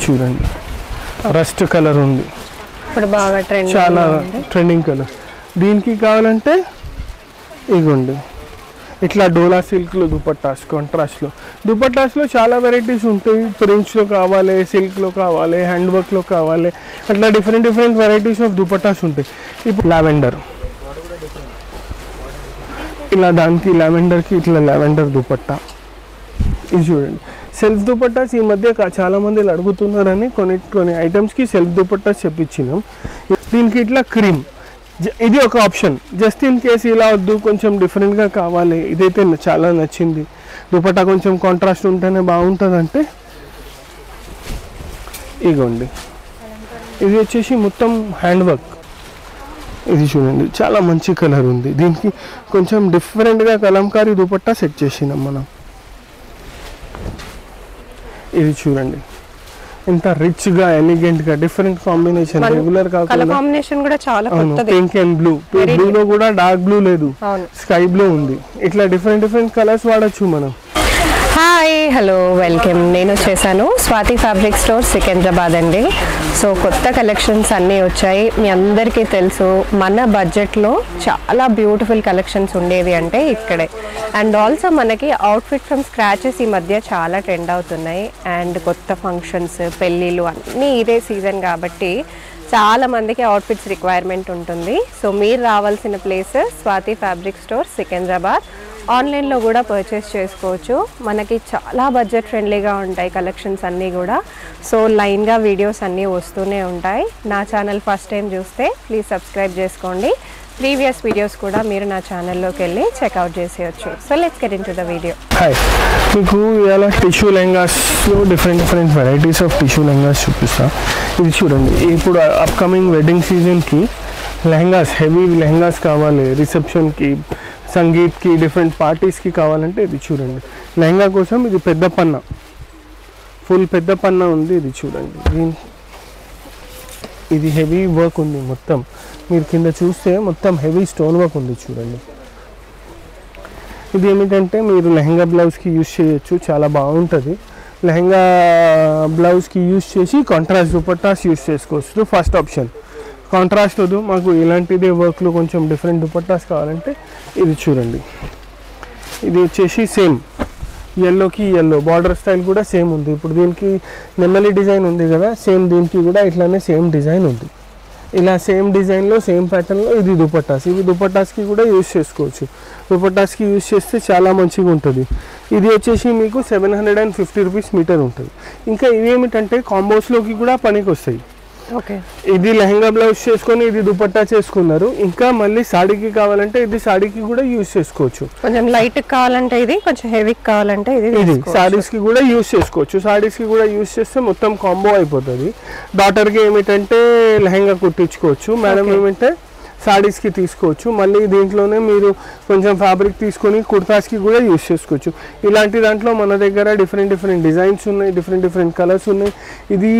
చూడండి rust colour ఉంది, ఇప్పుడు బాగా చాలా ట్రెండింగ్ కలర్. దీనికి కావాలంటే ఇగోండి ఇట్లా డోలా సిల్క్లో దుపట్టాస్, కాంట్రాస్ట్లో దుపట్టాస్లో చాలా వెరైటీస్ ఉంటాయి. ప్రింట్స్లో కావాలి, సిల్క్లో కావాలి, హ్యాండ్ వర్క్లో కావాలి, అట్లా డిఫరెంట్ వెరైటీస్ ఆఫ్ దుపట్టాస్ ఉంటాయి. ఇప్పుడు లావెండర్, ఇలా దానికి లావెండర్కి ఇట్లా లావెండర్ దుపట్టా. ఇది చూడండి సెల్ఫ్ దుపట్టాస్ ఈ మధ్య చాలా మంది అడుగుతున్నారని కొన్ని ఐటమ్స్కి సెల్ఫ్ దుపట్టాస్ చెప్పించినాం. దీనికి ఇట్లా క్రీమ్, ఇది ఒక ఆప్షన్. జస్ట్ ఇన్ కేసు ఇలా వద్దు కొంచెం డిఫరెంట్గా కావాలి, ఇదైతే చాలా నచ్చింది, దుపట్టా కొంచెం కాంట్రాస్ట్ ఉంటేనే బాగుంటుంది అంటే ఇగోండి ఇది వచ్చేసి మొత్తం హ్యాండ్ వర్క్. ఇది చూడండి చాలా మంచి కలర్ ఉంది, దీనికి కొంచెం డిఫరెంట్గా కలంకారీ దుపట్టా సెట్ చేసినాం మనం. ఇది చూడండి ఎంత రిచ్ గా ఎలిగెంట్ గా డిఫరెంట్ కాంబినేషన్, రెగ్యులర్ కాకుండా కాంబినేషన్ కూడా చాలా కొత్తది. పింక్ అండ్ బ్లూ, బ్లూ లో కూడా డార్క్ బ్లూ లేదు, స్కై బ్లూ ఉంది. ఇట్లా డిఫరెంట్ కలర్స్ వాడచ్చు మనం. హాయ్ హలో వెల్కమ్, నేను వచ్చేసాను స్వాతి ఫ్యాబ్రిక్ స్టోర్ సికింద్రాబాద్ అండి. సో కొత్త కలెక్షన్స్ అన్నీ వచ్చాయి. మీ అందరికీ తెలుసు మన బడ్జెట్లో చాలా బ్యూటిఫుల్ కలెక్షన్స్ ఉండేవి అంటే ఇక్కడే. అండ్ ఆల్సో మనకి అవుట్ఫిట్ ఫ్రమ్ స్క్రాచెస్ ఈ మధ్య చాలా ట్రెండ్ అవుతున్నాయి. అండ్ కొత్త ఫంక్షన్స్, పెళ్ళిళ్ళు అన్నీ ఇదే సీజన్ కాబట్టి చాలా మందికి అవుట్ఫిట్స్ రిక్వైర్మెంట్ ఉంటుంది. సో మీరు రావాల్సిన place Swathi fabric store Secunderabad. ఆన్లైన్లో కూడా పర్చేస్ చేసుకోవచ్చు. మనకి చాలా బడ్జెట్ ఫ్రెండ్లీగా ఉంటాయి కలెక్షన్స్ అన్నీ కూడా. సో లైన్గా వీడియోస్ అన్నీ వస్తూనే ఉంటాయి. నా ఛానల్ ఫస్ట్ టైం చూస్తే ప్లీజ్ సబ్స్క్రైబ్ చేసుకోండి. ప్రీవియస్ వీడియోస్ కూడా మీరు నా ఛానల్లోకి వెళ్ళి చెక్అవుట్ చేసేయచ్చు. So let's get into the video. Hi, మీకు ఇలా టిష్యూ లెహంగాస్లో different varieties of tissue lehengas చూపిస్తా. ఇది చూడండి, ఇప్పుడు అప్కమింగ్ వెడ్డింగ్ సీజన్కి లెహంగాస్, హెవీ లెహంగాస్ కావాలి, రిసెప్షన్కి, సంగీత్కి, డిఫరెంట్ పార్టీస్కి కావాలంటే ఇది చూడండి. లెహంగా కోసం ఇది పెద్ద పన్నా, ఫుల్ పెద్ద పన్నా ఉంది. ఇది చూడండి, ఇది హెవీ వర్క్ ఉంది మొత్తం. మీరు కింద చూస్తే మొత్తం హెవీ స్టోన్ వర్క్ ఉంది చూడండి. ఇది ఏమిటంటే మీరు లెహంగా బ్లౌజ్కి యూజ్ చేయొచ్చు, చాలా బాగుంటుంది. లెహంగా బ్లౌజ్కి యూజ్ చేసి కాంట్రాస్ట్ దుపట్టాస్ యూజ్ చేసుకోవచ్చు. First option. కాంట్రాస్ట్ వద్దు మాకు ఇలాంటిదే వర్క్లో కొంచెం డిఫరెంట్ దుపట్టాస్ కావాలంటే ఇది చూడండి. ఇది వచ్చేసి సేమ్ ఎల్లోకి ఎల్లో, బార్డర్ స్టైల్ కూడా సేమ్ ఉంది. ఇప్పుడు దీనికి నెమలి డిజైన్ ఉంది కదా, సేమ్ దీనికి కూడా ఇట్లానే సేమ్ డిజైన్ ఉంది. ఇలా సేమ్ డిజైన్లో సేమ్ ప్యాటర్న్లో ఇది దుపట్టాస్. ఇవి దుపట్టాస్కి కూడా యూజ్ చేసుకోవచ్చు. దుపట్టాస్కి యూజ్ చేస్తే చాలా మంచిగా ఉంటుంది. ఇది వచ్చేసి మీకు 750 రూపీస్ మీటర్ ఉంటుంది. ఇంకా ఇవేమిటంటే కాంబోస్లోకి కూడా పనికి వస్తాయి. ఓకే, ఇది లెహంగా బ్లౌజ్ చేసుకొని ఇది దుపట్టా చేసుకున్నారు. ఇంకా మళ్ళీ సాడీకి కావాలంటే ఇది సాడీకి కూడా యూజ్ చేసుకోవచ్చు. కొంచెం లైట్ కావాలంటే ఇది, కొంచెం హెవీ కావాలంటే ఇది సారీస్కి కూడా యూజ్ చేసుకోవచ్చు. సారీస్కి కూడా యూజ్ చేస్తే మొత్తం కాంబో అయిపోతుంది. డాటర్కి ఏమిటంటే లెహంగా కుట్టించుకోవచ్చు, మేడం ఏమంటే సారీస్కి తీసుకోవచ్చు. మళ్ళీ దీంట్లోనే మీరు కొంచెం ఫ్యాబ్రిక్ తీసుకొని కుర్తాస్కి కూడా యూజ్ చేసుకోవచ్చు. ఇలాంటి దాంట్లో మన దగ్గర డిఫరెంట్ డిజైన్స్ ఉన్నాయి, డిఫరెంట్ కలర్స్ ఉన్నాయి. ఇది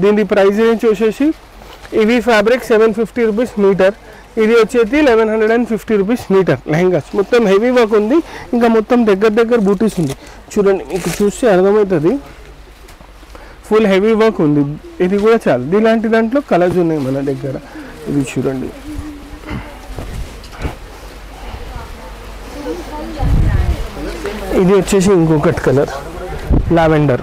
దీని ప్రైస్ రేంజ్ వచ్చేసి ఇవి ఫ్యాబ్రిక్ 750 రూపీస్ మీటర్, ఇది వచ్చేసి 1150 రూపీస్ మీటర్. లెహంగాస్ మొత్తం హెవీ వర్క్ ఉంది. ఇంకా మొత్తం దగ్గర బూటీస్ ఉంది చూడండి, మీకు చూస్తే అర్థమవుతుంది. ఫుల్ హెవీ వర్క్ ఉంది. ఇది కూడా చాలు. ఇలాంటి దాంట్లో కలర్స్ ఉన్నాయి మన దగ్గర. ఇది చూడండి, ఇది వచ్చేసి ఇంకొకటి కలర్ లావెండర్.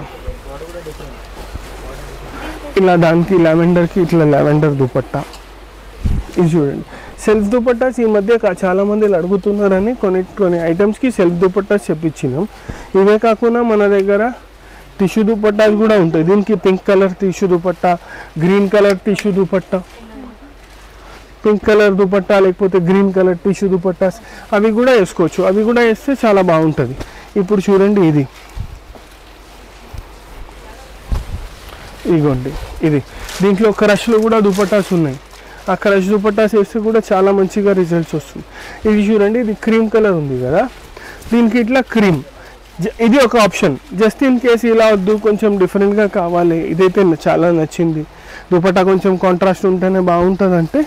ఇలా దానికి లావెండర్కి ఇట్లా లావెండర్ దుపట్టా. ఇది చూడండి సెల్ఫ్ దుపట్టాస్ ఈ మధ్య చాలా మంది అడుగుతున్నారని కొన్ని ఐటమ్స్కి సెల్ఫ్ దుపట్టాస్ చెప్పించినాం. ఇవే కాకుండా మన దగ్గర టిష్యూ దుపట్టాలు కూడా ఉంటాయి. దీనికి pink colour tissue dupatta, green colour tissue dupatta, pink colour dupatta లేకపోతే గ్రీన్ కలర్ టిష్యూ దుపట్టాస్ అవి కూడా వేసుకోవచ్చు. అవి కూడా వేస్తే చాలా బాగుంటుంది. ఇప్పుడు చూడండి, ఇదిగోండి ఇది దీంట్లో క్రష్లో కూడా దుపట్టాస్ ఉన్నాయి. ఆ క్రష్ దుపట్టాస్ వేస్తే కూడా చాలా మంచిగా రిజల్ట్స్ వస్తుంది. ఇది చూడండి, ఇది క్రీమ్ కలర్ ఉంది కదా, దీనికి ఇట్లా క్రీమ్, ఇది ఒక ఆప్షన్. జస్ట్ ఇన్ కేసు ఇలా వద్దు కొంచెం డిఫరెంట్గా కావాలి, ఇదైతే చాలా నచ్చింది, దుపట్టా కొంచెం కాంట్రాస్ట్ ఉంటేనే బాగుంటుంది అంటే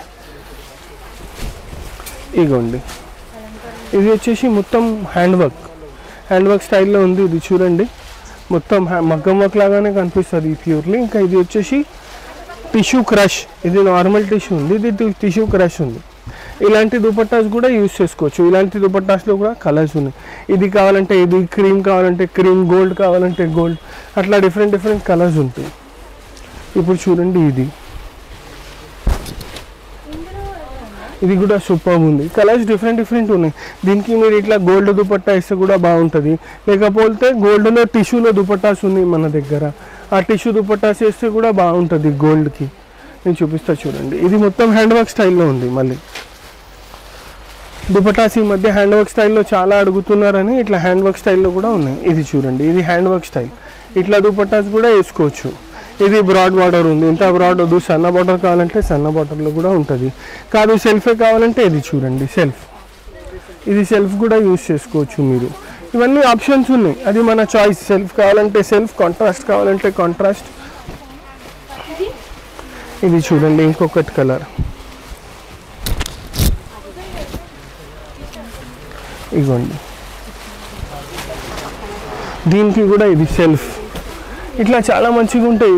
ఇగోండి. ఇది వచ్చేసి మొత్తం హ్యాండ్ వర్క్ స్టైల్లో ఉంది. ఇది చూడండి మొత్తం మగ్గం వర్క్ లాగానే కనిపిస్తుంది ప్యూర్లీ. ఇంకా ఇది వచ్చేసి టిష్యూ క్రష్, ఇది నార్మల్ టిష్యూ ఉంది, ఇది టిష్యూ క్రష్ ఉంది. ఇలాంటి దుపట్టాస్ కూడా యూస్ చేసుకోవచ్చు. ఇలాంటి దుపట్టాస్లో కూడా కలర్స్ ఉన్నాయి. ఇది కావాలంటే ఇది, క్రీమ్ కావాలంటే క్రీమ్, గోల్డ్ కావాలంటే గోల్డ్, అట్లా డిఫరెంట్ డిఫరెంట్ కలర్స్ ఉంటాయి. ఇప్పుడు చూడండి ఇది కూడా సూపర్ ఉంది. కలర్స్ డిఫరెంట్ డిఫరెంట్ ఉన్నాయి. దీనికి మీరు ఇట్లా గోల్డ్ దుపట్టా ఇస్తే కూడా బాగుంటుంది. లేకపోతే గోల్డ్లో టిష్యూలో దుపట్టాస్ ఉన్నాయి మన దగ్గర, ఆ టిష్యూ దుపట్టాస్ వేస్తే కూడా బాగుంటుంది గోల్డ్కి. నేను చూపిస్తా చూడండి. ఇది మొత్తం హ్యాండ్ వర్క్ స్టైల్లో ఉంది. మళ్ళీ దుపట్టాస్ ఈ మధ్య హ్యాండ్ వర్క్ స్టైల్లో చాలా అడుగుతున్నారని ఇట్లా హ్యాండ్ వర్క్ స్టైల్లో కూడా ఉన్నాయి. ఇది చూడండి, ఇది హ్యాండ్ వర్క్ స్టైల్. ఇట్లా దుపట్టాస్ కూడా వేసుకోవచ్చు. ఇది బ్రాడ్ బార్డర్ ఉంది, ఇంత బ్రాడ్ వద్దు, సన్న బార్డర్ కావాలంటే సన్న బార్డర్లో కూడా ఉంటుంది. కాదు సెల్ఫే కావాలంటే ఇది చూడండి సెల్ఫ్, ఇది సెల్ఫ్ కూడా యూజ్ చేసుకోవచ్చు మీరు. ఇవన్నీ ఆప్షన్స్ ఉన్నాయి, అది మన చాయిస్. సెల్ఫ్ కావాలంటే సెల్ఫ్, కాంట్రాస్ట్ కావాలంటే కాంట్రాస్ట్. ఇది చూడండి ఇంకొకటి కలర్, ఇదిగోండి. దీనికి కూడా ఇది సెల్ఫ్. ఇట్లా చాలా మంచిగా ఉంటాయి.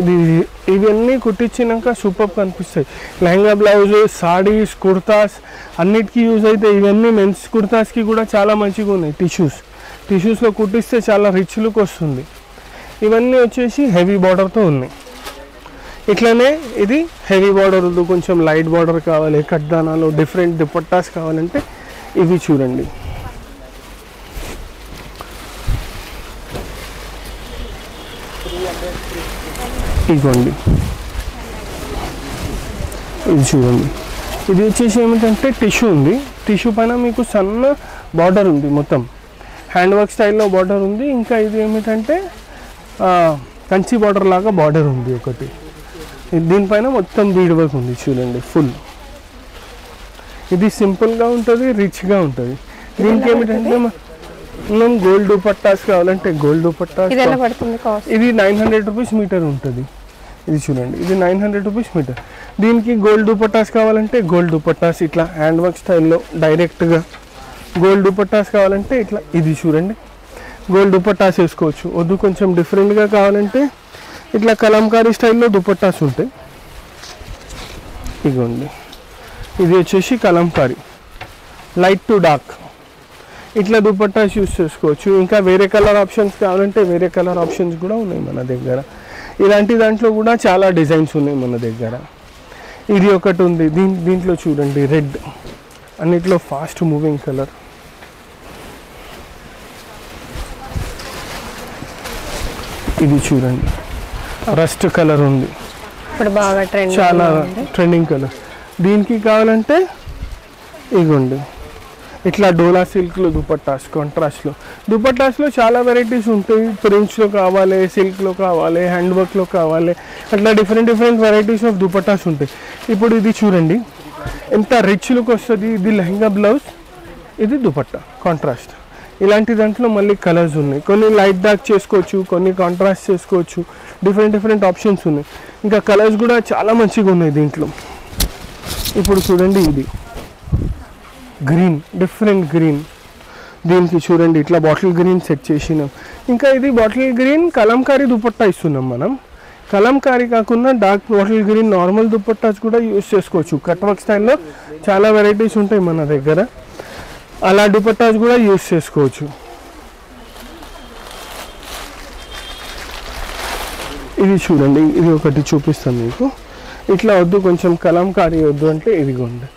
ఇవన్నీ కుట్టించినాక సూపర్ కనిపిస్తాయి. లెహంగా బ్లౌజ్, సాడీస్, కుర్తాస్ అన్నిటికీ యూజ్ అవుతాయి. ఇవన్నీ మెన్స్ కుర్తాస్కి కూడా చాలా మంచిగా ఉన్నాయి. టిష్యూస్లో కుట్టిస్తే చాలా రిచ్ లుక్ వస్తుంది. ఇవన్నీ వచ్చేసి హెవీ బార్డర్తో ఉన్నాయి. ఇట్లానే ఇది హెవీ బార్డర్, కొంచెం లైట్ బార్డర్ కావాలి, కట్దానాలు, డిఫరెంట్ దుపట్టాస్ కావాలంటే ఇవి చూడండి. ఇదిగోండి, ఇది చూడండి. ఇది వచ్చేసి ఏమిటంటే టిష్యూ ఉంది. టిష్యూ పైన మీకు సన్న బార్డర్ ఉంది, మొత్తం హ్యాండ్ వర్క్ స్టైల్లో బార్డర్ ఉంది. ఇంకా ఇది ఏమిటంటే కంచి బార్డర్ లాగా బార్డర్ ఉంది ఒకటి. దీనిపైన మొత్తం బీడ్ వర్క్ ఉంది చూడండి ఫుల్. ఇది సింపుల్గా ఉంటుంది, రిచ్గా ఉంటుంది. దీనికి ఏమిటంటే మనం గోల్డ్ దుపట్టాస్ కావాలంటే గోల్డ్ దుపట్టాస్. ఇది 900 రూపీస్ మీటర్ ఉంటుంది. ఇది చూడండి, ఇది 900 రూపీస్ మీటర్. దీనికి గోల్డ్ దుపట్టాస్ కావాలంటే గోల్డ్ దుపట్టాస్, ఇట్లా హ్యాండ్ వర్క్ స్టైల్లో డైరెక్ట్గా గోల్డ్ దుపట్టాస్ కావాలంటే ఇట్లా. ఇది చూడండి, గోల్డ్ దుపట్టాస్ వేసుకోవచ్చు. వద్దు కొంచెం డిఫరెంట్గా కావాలంటే ఇట్లా కలంకారీ స్టైల్లో దుపట్టాస్ ఉంటాయి. ఇదిగోండి, ఇది వచ్చేసి కలంకారీ, లైట్ టు డార్క్, ఇట్లా దుపట్టాస్ యూస్ చేసుకోవచ్చు. ఇంకా వేరే కలర్ ఆప్షన్స్ కావాలంటే వేరే కలర్ ఆప్షన్స్ కూడా ఉన్నాయి మన దగ్గర. ఇలాంటి దాంట్లో కూడా చాలా డిజైన్స్ ఉన్నాయి మన దగ్గర. ఇది ఒకటి ఉంది. దీంట్లో చూడండి రెడ్, అన్నిట్లో ఫాస్ట్ మూవింగ్ కలర్. ఇది చూడండి రస్ట్ కలర్ ఉంది, ఇప్పుడు బాగా చాలా ట్రెండింగ్ కలర్. దీనికి కావాలంటే ఇగోండి ఇట్లా డోలా సిల్క్లో దుపట్టాస్, కాంట్రాస్ట్లో దుపట్టాస్లో చాలా వెరైటీస్ ఉంటాయి. ప్రింట్స్లో కావాలి, సిల్క్లో కావాలి, హ్యాండ్ వర్క్లో కావాలి, అట్లా different different varieties of dupattas ఉంటాయి. ఇప్పుడు ఇది చూడండి ఎంత రిచ్ లుక్ వస్తుంది. ఇది లెహంగా బ్లౌజ్, ఇది దుపట్టా కాంట్రాస్ట్. ఇలాంటి దాంట్లో మళ్ళీ కలర్స్ ఉన్నాయి. కొన్ని లైట్ డార్క్ చేసుకోవచ్చు, కొన్ని కాంట్రాస్ట్ చేసుకోవచ్చు. డిఫరెంట్ డిఫరెంట్ ఆప్షన్స్ ఉన్నాయి. ఇంకా కలర్స్ కూడా చాలా మంచిగా ఉన్నాయి దీంట్లో. ఇప్పుడు చూడండి ఇది గ్రీన్, డిఫరెంట్ గ్రీన్. దీనికి చూడండి ఇట్లా బాటిల్ గ్రీన్ సెట్ చేసినాం. ఇంకా ఇది బాటిల్ గ్రీన్ కలంకారీ దుపట్టా ఇస్తున్నాం మనం. కలంకారీ కాకుండా dark bottle green normal dupattas కూడా యూస్ చేసుకోవచ్చు. కట్ వర్క్ స్టైల్లో చాలా వెరైటీస్ ఉంటాయి మన దగ్గర, అలా దుపట్టాస్ కూడా యూస్ చేసుకోవచ్చు. ఇది చూడండి, ఇది ఒకటి చూపిస్తాను మీకు. ఇట్లా వద్దు కొంచెం కలంకారీ వద్దు అంటే ఇదిగోండి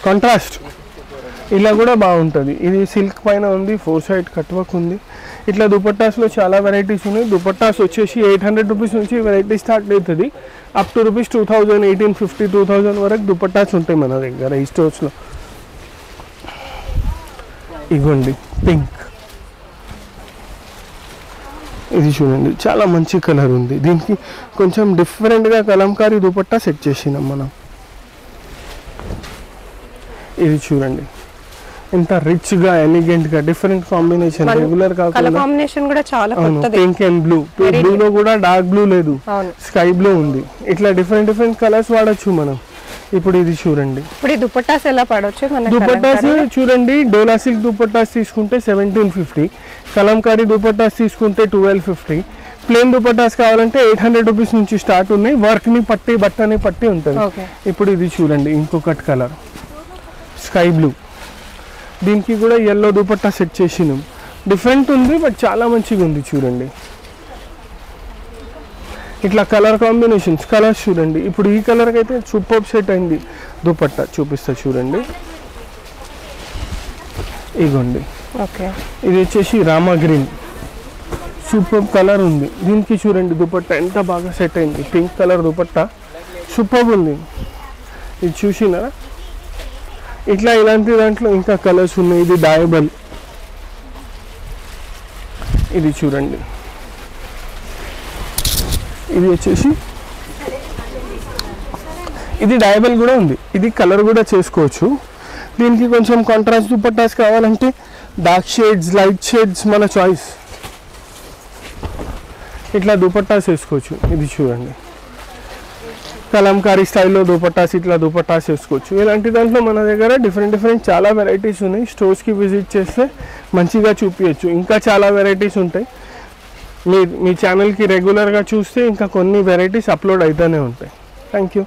కాంట్రాస్ట్, ఇలా కూడా బాగుంటుంది. ఇది సిల్క్ పైన ఉంది, 4 సైడ్ కట్ వర్క్ ఉంది. ఇట్లా దుపట్టాస్లో చాలా వెరైటీస్ ఉన్నాయి. దుపట్టాస్ వచ్చేసి 800 రూపీస్ నుంచి వెరైటీ స్టార్ట్ అవుతుంది. అప్ టు రూపీస్ 2000, 1850, 2000 వరకు దుపట్టాస్ ఉంటాయి మన దగ్గర ఈ స్టోర్స్లో. ఇవ్వండి పింక్, ఇది చూడండి చాలా మంచి కలర్ ఉంది. దీనికి కొంచెం డిఫరెంట్గా కలంకారీ దుపట్టా సెట్ చేసినాం మనం. ఇది చూడండి ఎంత రిచ్ గా, ఎలిగెంట్ గా, డిఫరెంట్ కాంబినేషన్, రెగ్యులర్ కాకుండా కాంబినేషన్ కూడా చాలా కొత్తది. పింక్ అండ్ బ్లూ, బ్లూ లో కూడా డార్క్ బ్లూ లేదు, స్కై బ్లూ ఉంది. ఇట్లా డిఫరెంట్ డిఫరెంట్ కలర్స్ వాడచ్చు మనం. ఇప్పుడు ఇది చూడండి, ఇప్పుడు ఈ దుపట్టాస్ ఎలా పడవచ్చు మన దుపట్టాస్ చూడండి. డోలా సిల్క్ దుపట్టాస్ తీసుకుంటే 1750, కలంకారీ దుపట్టాస్ తీసుకుంటే 1250, ప్లేన్ దుపట్టాస్ కావాలంటే 800 రూపీస్ నుంచి స్టార్ట్ ఉన్నాయి. వర్క్ని పట్టి బట్టని పట్టి ఉంటుంది. ఇప్పుడు ఇది చూడండి, ఇంకొకటి కలర్ స్కై బ్లూ, దీనికి కూడా ఎల్లో దుపట్టా సెట్ చేసినాం. డిఫరెంట్ ఉంది బట్ చాలా మంచిగా ఉంది చూడండి. ఇట్లా కలర్ కాంబినేషన్స్ కలర్స్ చూడండి. ఇప్పుడు ఈ కలర్కి అయితే సూపర్ సెట్ అయింది దుపట్టా, చూపిస్తా చూడండి. ఇగోండి, ఇది వచ్చేసి రామా గ్రీన్, సూపర్ కలర్ ఉంది. దీనికి చూడండి దుపట్టా ఎంత బాగా సెట్ అయింది. పింక్ కలర్ దుపట్టా సూపర్ ఉంది. ఇది చూసినారా? ఇట్లా ఇలాంటి దాంట్లో ఇంకా కలర్స్ ఉన్నాయి. ఇది డయబల్, ఇది చూడండి. ఇది వచ్చేసి ఇది డయబల్ కూడా ఉంది. ఇది కలర్ కూడా చేసుకోవచ్చు. దీనికి కొంచెం కాంట్రాస్ట్ దుపట్టాస్ కావాలంటే డార్క్ షేడ్స్, లైట్ షేడ్స్ మన చాయిస్. ఇట్లా దుపట్టాస్ వేసుకోవచ్చు. ఇది చూడండి, కలంకారీ స్టైల్లో దుపట్టాస్, ఇట్లా దుపట్టాస్ వేసుకోవచ్చు. ఇలాంటి దాంట్లో మన దగ్గర డిఫరెంట్ చాలా వెరైటీస్ ఉన్నాయి. స్టోర్స్కి విజిట్ చేస్తే మంచిగా చూపించచ్చు. ఇంకా చాలా వెరైటీస్ ఉంటాయి. మీ ఛానల్కి రెగ్యులర్గా చూస్తే ఇంకా కొన్ని వెరైటీస్ అప్లోడ్ అవుతూనే ఉంటాయి. Thank you.